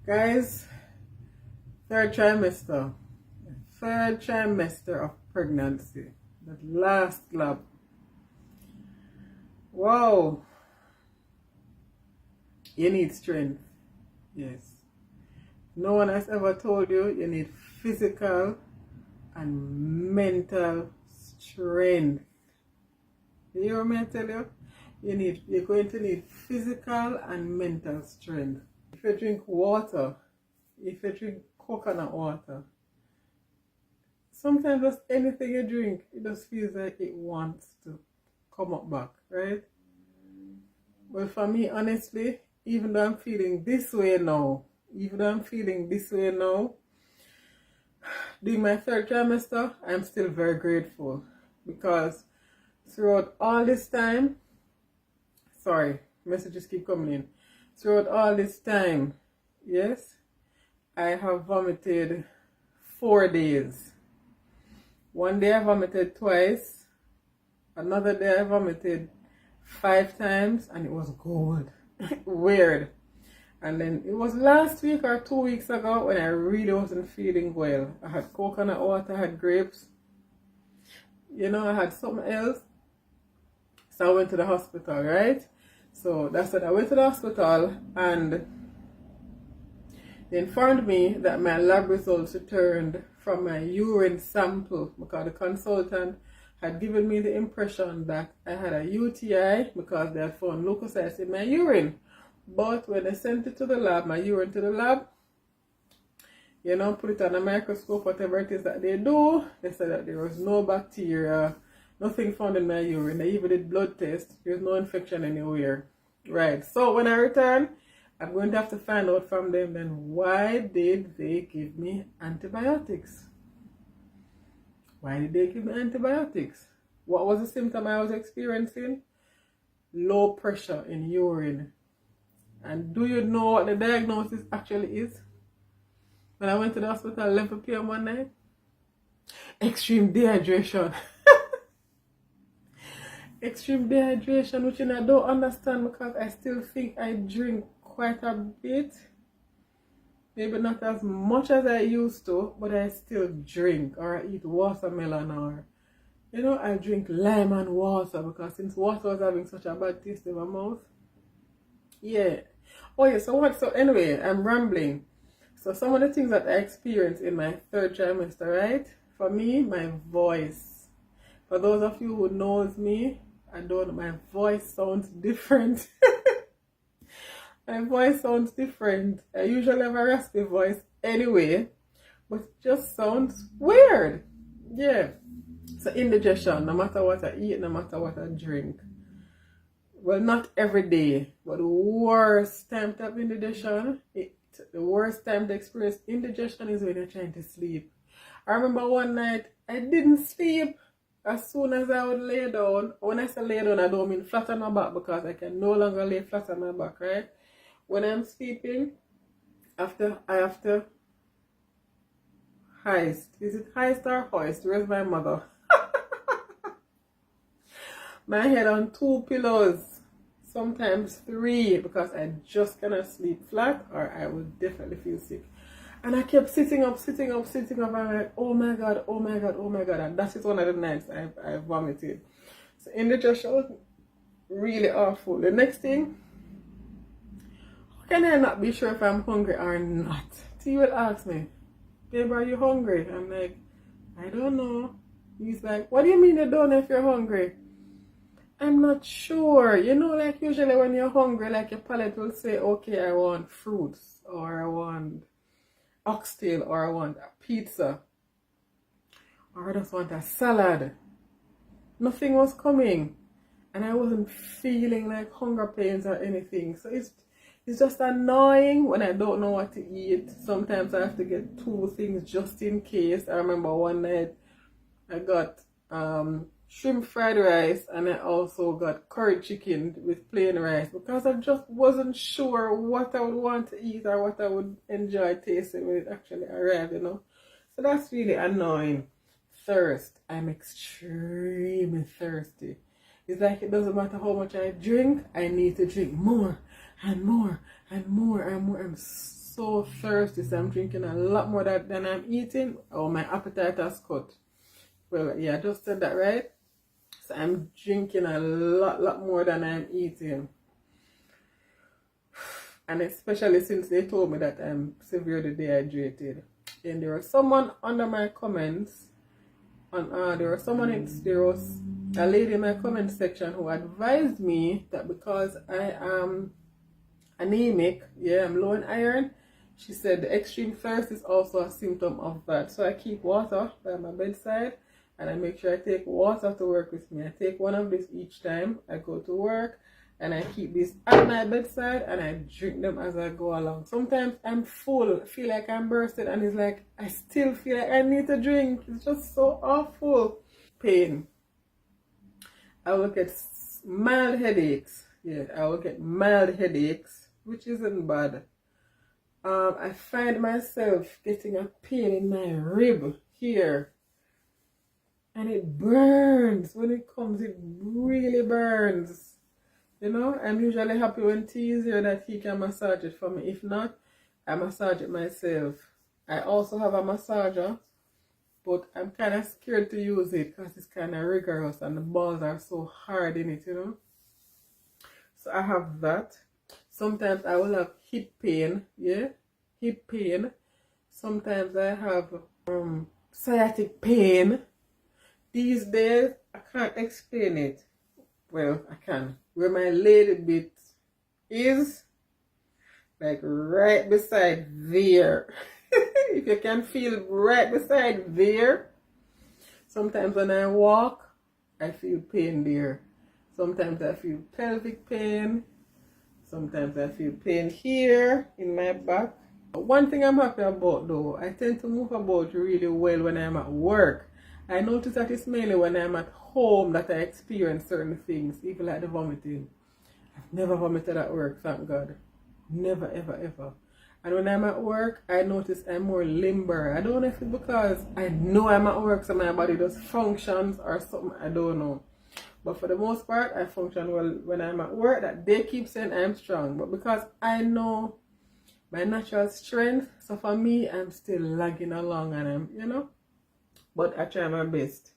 Guys, third trimester. Third trimester of pregnancy. That last club. Wow. You need strength. Yes. No one has ever told you you need physical and mental strength. You hear me tell you? You're going to need physical and mental strength. If you drink water, if you drink coconut water, sometimes just anything you drink, it just feels like it wants to come up back, right? Well, for me, honestly, even though I'm feeling this way now, during my third trimester, I'm still very grateful because throughout all this time, sorry, messages keep coming in. Throughout all this time, yes, I have vomited 4 days. One day I vomited twice. Another day I vomited 5 times and it was gold. Weird. And then it was last week or 2 weeks ago when I really wasn't feeling well. I had coconut water, I had grapes. I had something else. So I went to the hospital, right? So that's when I went to the hospital and they informed me that my lab results returned from my urine sample because the consultant had given me the impression that I had a UTI because they had found leukocytes in my urine. But when they sent it to the lab, my urine to the lab, put it on a microscope, whatever it is that they do, they said that there was no bacteria, nothing found in my urine. They even did blood tests. There's no infection anywhere. Right. So when I return, I'm going to have to find out from them then why did they give me antibiotics? Why did they give me antibiotics? What was the symptom I was experiencing? Low pressure in urine. And do you know what the diagnosis actually is? When I went to the hospital 11 p.m. one night, extreme dehydration. Extreme dehydration, which I don't understand because I still think I drink quite a bit. Maybe not as much as I used to, but I still drink or I eat watermelon or, I drink lime and water because since water was having such a bad taste in my mouth. Yeah. Oh yeah, so anyway, I'm rambling. So some of the things that I experienced in my third trimester, right? For me, my voice. For those of you who knows me, my voice sounds different. My voice sounds different. I usually have a raspy voice anyway, but it just sounds weird. Yeah. So indigestion, no matter what I eat, no matter what I drink. Well, not every day, but the worst time to have indigestion, the worst time to experience indigestion is when you're trying to sleep. I remember one night, I didn't sleep. As soon as I would lay down, when I say lay down, I don't mean flat on my back because I can no longer lay flat on my back, right? When I'm sleeping, I have to heist. Is it heist or hoist? Where's my mother? My head on 2 pillows, sometimes 3, because I just cannot sleep flat or I would definitely feel sick. And I kept sitting up. I'm like, oh my god. And that is one of the nights I vomited. So indigestion was really awful. The next thing, how can I not be sure if I'm hungry or not? T will ask me, babe, are you hungry? I'm like, I don't know. He's like, what do you mean you don't know if you're hungry? I'm not sure. Like usually when you're hungry, like your palate will say, okay, I want fruits or I want oxtail or I want a pizza or I just want a salad. Nothing was coming and I wasn't feeling like hunger pains or anything. So it's just annoying when I don't know what to eat. Sometimes I have to get 2 things just in case. I remember one night I got shrimp fried rice and I also got curry chicken with plain rice because I just wasn't sure what I would want to eat or what I would enjoy tasting when it actually arrived, So that's really annoying. Thirst. I'm extremely thirsty. It's like it doesn't matter how much I drink, I need to drink more and more and more and more. I'm so thirsty, so I'm drinking a lot more than I'm eating. Oh, my appetite has cut. Well, yeah, I just said that, right? So I'm drinking a lot more than I'm eating. And especially since they told me that I'm severely dehydrated. And there was someone under my comments, there was a lady in my comment section who advised me that because I am anemic, yeah, I'm low in iron, she said the extreme thirst is also a symptom of that. So I keep water by my bedside, and I make sure I take water to work with me. I take one of these each time I go to work, and I keep this at my bedside, and I drink them as I go along. Sometimes I'm full, feel like I'm bursted, and it's like I still feel like I need to drink. It's just so awful. Pain. I will get mild headaches. Yeah, I will get mild headaches, which isn't bad. I find myself getting a pain in my rib here, and it burns. When it comes, it really burns. You know, I'm usually happy when T is here that he can massage it for me. If not, I massage it myself. I also have a massager, but I'm kind of scared to use it because it's kind of rigorous and the balls are so hard in it, you know. So I have that. Sometimes I will have hip pain, yeah, hip pain. Sometimes I have sciatic pain. These days, I can't explain it. Well, I can. Where my lady bit is, like right beside there. If you can feel right beside there. Sometimes when I walk, I feel pain there. Sometimes I feel pelvic pain. Sometimes I feel pain here in my back. One thing I'm happy about though, I tend to move about really well when I'm at work. I notice that it's mainly when I'm at home that I experience certain things, even like the vomiting. I've never vomited at work, thank God. Never, ever, ever. And when I'm at work, I notice I'm more limber. I don't know if it's because I know I'm at work, so my body just functions or something, I don't know. But for the most part, I function well when I'm at work. That they keep saying I'm strong. But because I know my natural strength, so for me, I'm still lagging along and I'm, you know. But I try my best.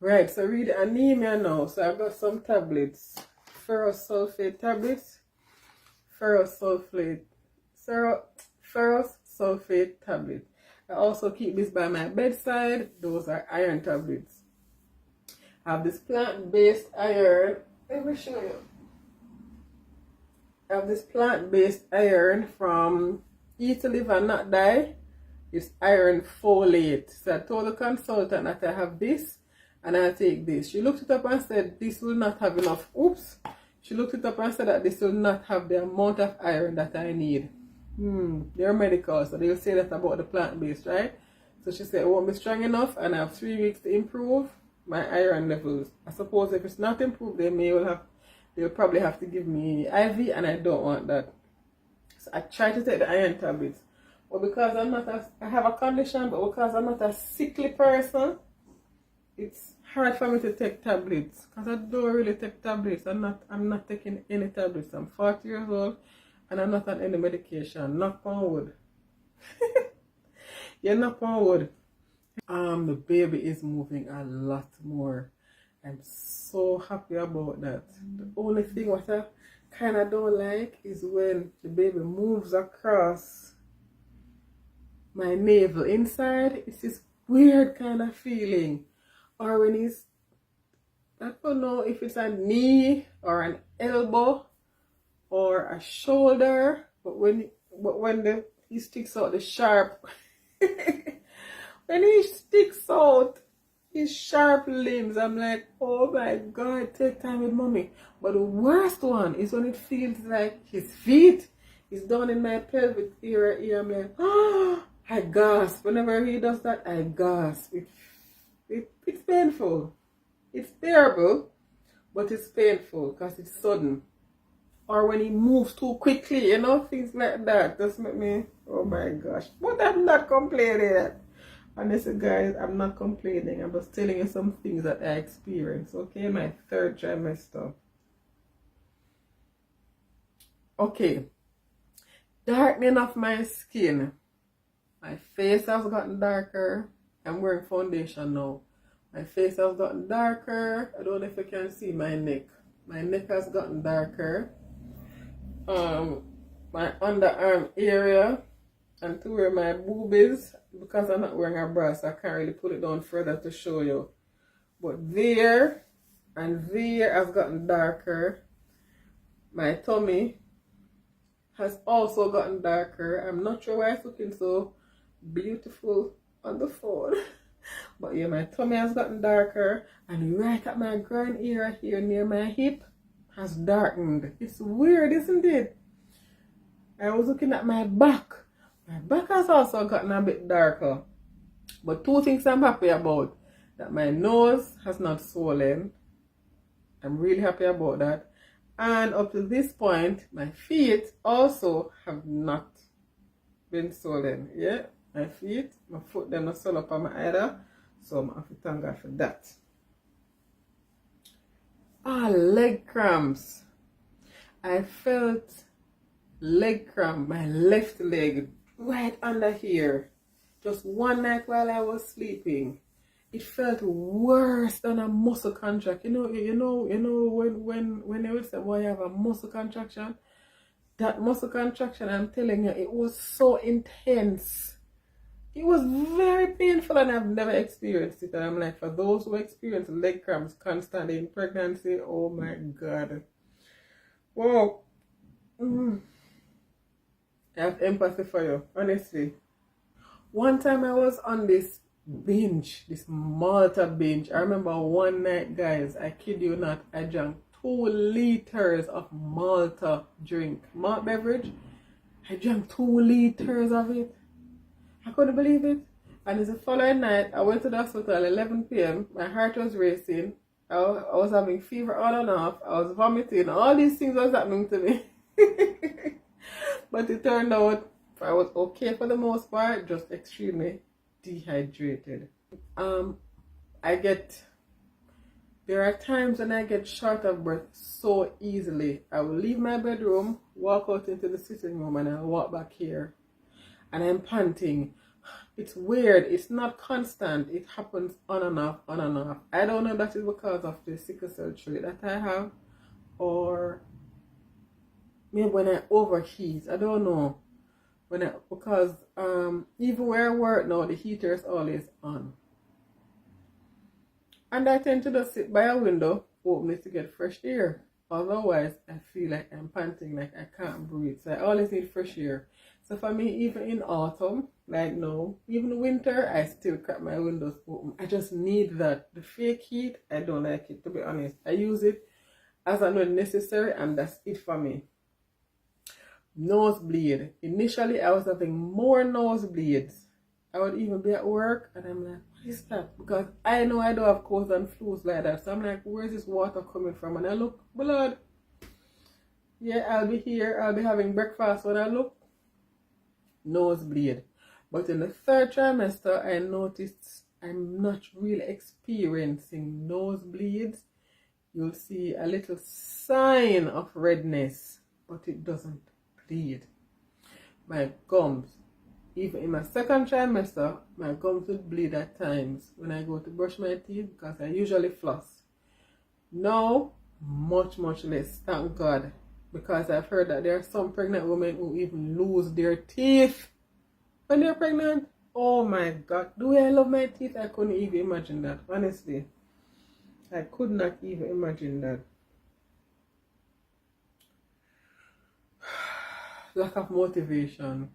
Right, so read anemia now. So I've got some tablets. Ferrous sulfate tablets. Ferrous sulfate tablet. I also keep this by my bedside. Those are iron tablets. I have this plant-based iron. Let me show you. I have this plant-based iron from Eat to Live and Not Die. It's iron folate. So I told the consultant that I have this and I'll take this. She looked it up and said this will not have enough. Oops. She looked it up and said that this will not have the amount of iron that I need. They're medical, so they'll say that about the plant-based, right? So she said it won't be strong enough and I have 3 weeks to improve my iron levels. I suppose if it's not improved, they'll probably have to give me IV, and I don't want that. So I try to take the iron tablets. But because I have a condition, but because I'm not a sickly person, it's hard for me to take tablets. Because I don't really take tablets. I'm not taking any tablets. I'm 40 years old and I'm not on any medication. Knock on wood. Yeah, knock on wood. The baby is moving a lot more. I'm so happy about that. The only thing what I kind of don't like is when the baby moves across my navel inside. It's this weird kind of feeling. Or when he's, I don't know if it's a knee or an elbow or a shoulder, but when he sticks out the sharp when he sticks out his sharp limbs, I'm like, oh my God, take time with mommy. But the worst one is when it feels like his feet is down in my pelvic area. I'm like, oh, I gasp. Whenever he does that, I gasp. It's painful. It's bearable, but it's painful because it's sudden. Or when he moves too quickly, you know, things like that. Just make me, oh my gosh. But I'm not complaining. Honestly, guys, I'm not complaining. I'm just telling you some things that I experienced. Okay, my 3rd trimester. Okay. darkening of my skin. My face has gotten darker. I'm wearing foundation now. My face has gotten darker. I don't know if you can see my neck. My neck has gotten darker. My underarm area and to where my boob is, because I'm not wearing a bra, so I can't really put it down further to show you. But there and there has gotten darker. My tummy has also gotten darker. I'm not sure why it's looking so beautiful on the phone. But yeah, my tummy has gotten darker. And right at my groin area here near my hip has darkened. It's weird, isn't it? I was looking at my back. My back has also gotten a bit darker. But two things I'm happy about. That my nose has not swollen. I'm really happy about that. And up to this point, my feet also have not been swollen. Yeah, my feet, my foot, they're not swollen up on my either. So I'm have to thank God for that. Leg cramps. I felt leg cramp, my left leg, right under here. Just one night while I was sleeping. It felt worse than a muscle contraction. You know when they would say, "Well, you have a muscle contraction." That muscle contraction, I'm telling you, it was so intense. It was very painful, and I've never experienced it. And I'm like, for those who experience leg cramps constantly in pregnancy, oh my God. Whoa. I have empathy for you, honestly. One time I was on this binge, this Malta binge. I remember one night, guys, I kid you not, I drank 2 liters of Malta drink, malt beverage. I drank 2 liters of it. I couldn't believe it. And the following night, I went to the hospital at 11 p.m. My heart was racing. I was having fever on and off. I was vomiting. All these things was happening to me. But it turned out I was okay for the most part, just extremely dehydrated. There are times when I get short of breath so easily. I will leave my bedroom, walk out into the sitting room, and I'll walk back here. And I'm panting. It's weird. It's not constant. It happens on and off, on and off. I don't know if that is because of the sickle cell trait that I have, or maybe when I overheat. I don't know. Because even where I work now, the heater is always on. And I tend to just sit by a window, open it to get fresh air. Otherwise, I feel like I'm panting, like I can't breathe. So I always need fresh air. So for me, even in autumn, like now, even winter, I still keep my windows open. I just need that. The fake heat, I don't like it, to be honest. I use it as and when necessary, and that's it for me. Nosebleed. Initially, I was having more nosebleeds. I would even be at work, and I'm like, what is that? Because I know I don't have colds and flus like that. So I'm like, where's this water coming from? And I look, blood. Yeah, I'll be here. I'll be having breakfast. When I look, nosebleed. But in the 3rd trimester, I noticed I'm not really experiencing nosebleeds. You'll see a little sign of redness, but it doesn't bleed. My gums, even in my 2nd trimester, my gums would bleed at times when I go to brush my teeth, because I usually floss. Now, much less, thank God, because I've heard that there are some pregnant women who even lose their teeth when they're pregnant. Oh my God, do I love my teeth? I couldn't even imagine that, honestly. I could not even imagine that. Lack of motivation.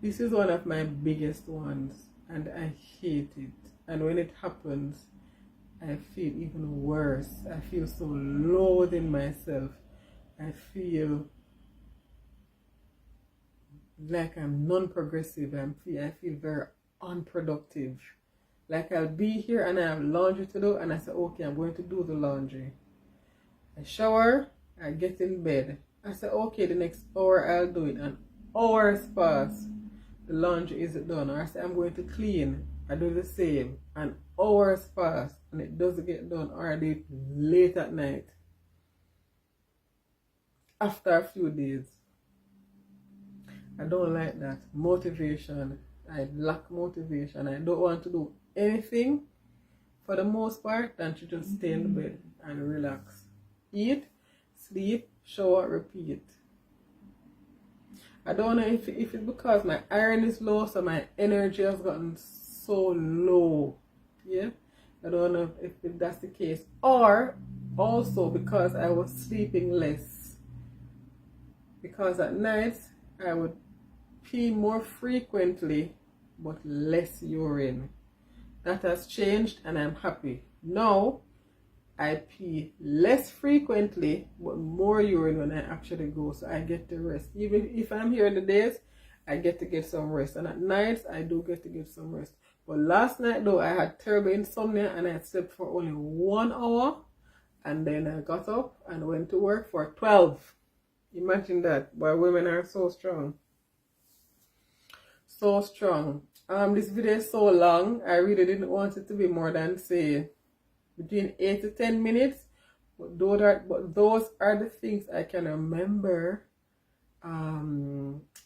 This is one of my biggest ones, and I hate it. And when it happens, I feel even worse. I feel so low in myself. I feel like I'm non-progressive. I feel very unproductive. Like I'll be here and I have laundry to do, and I say, okay, I'm going to do the laundry. I shower, I get in bed. I say, okay, the next hour I'll do it. And hours pass, the laundry isn't done. Or I say, I'm going to clean. I do the same. And hours pass, and it doesn't get done. Or I do it late at night, after a few days. I don't like that. Motivation. I lack motivation. I don't want to do anything for the most part than to just stay in the bed and relax. Eat, sleep, shower, repeat. I don't know if it's because my iron is low, so my energy has gotten so low. Yeah, I don't know if that's the case, or also because I was sleeping less. Because at night I would pee more frequently but less urine. That has changed and I'm happy. Now I pee less frequently but more urine when I actually go, so I get to rest. Even if I'm here in the days, I get to get some rest, and at nights I do get to get some rest. But last night though, I had terrible insomnia and I had slept for only 1 hour, and then I got up and went to work for 12. Imagine that. Boy, women are so strong. So strong. This video is so long. I really didn't want it to be more than, say, between 8 to 10 minutes. But those are the things I can remember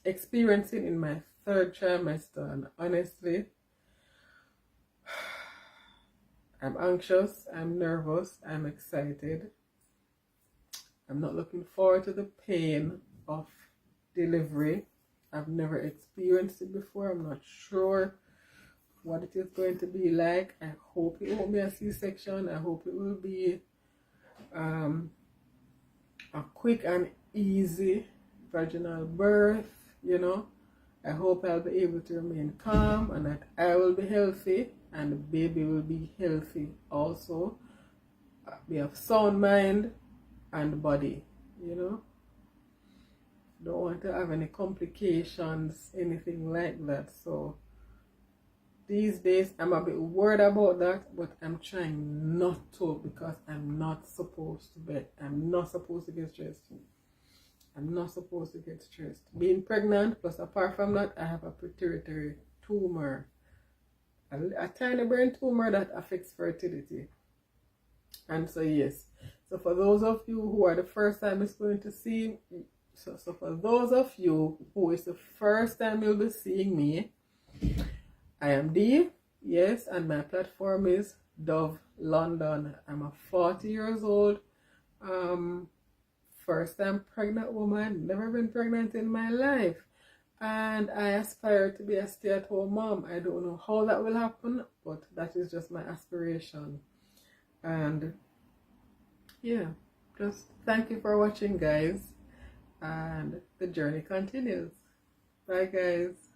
experiencing in my 3rd trimester. And honestly, I'm anxious, I'm nervous, I'm excited. I'm not looking forward to the pain of delivery. I've never experienced it before. I'm not sure what it is going to be like. I hope it won't be a C-section. I hope it will be a quick and easy vaginal birth, you know. I hope I'll be able to remain calm and that I will be healthy and the baby will be healthy also. We have sound mind and body, you know. Don't want to have any complications, anything like that. So these days I'm a bit worried about that, but I'm trying not to, because I'm not supposed to be. I'm not supposed to get stressed. I'm not supposed to get stressed. Being pregnant, plus apart from that, I have a pituitary tumor, a tiny brain tumor that affects fertility. And so yes, so for those of you who are the first time it's going to see, so for those of you who is the first time you'll be seeing me, I am Dee, yes, and my platform is Dove London. I'm a 40 years old, first time pregnant woman, never been pregnant in my life, and I aspire to be a stay-at-home mom. I don't know how that will happen, but that is just my aspiration. And yeah, just thank you for watching, guys, and the journey continues. Bye, guys.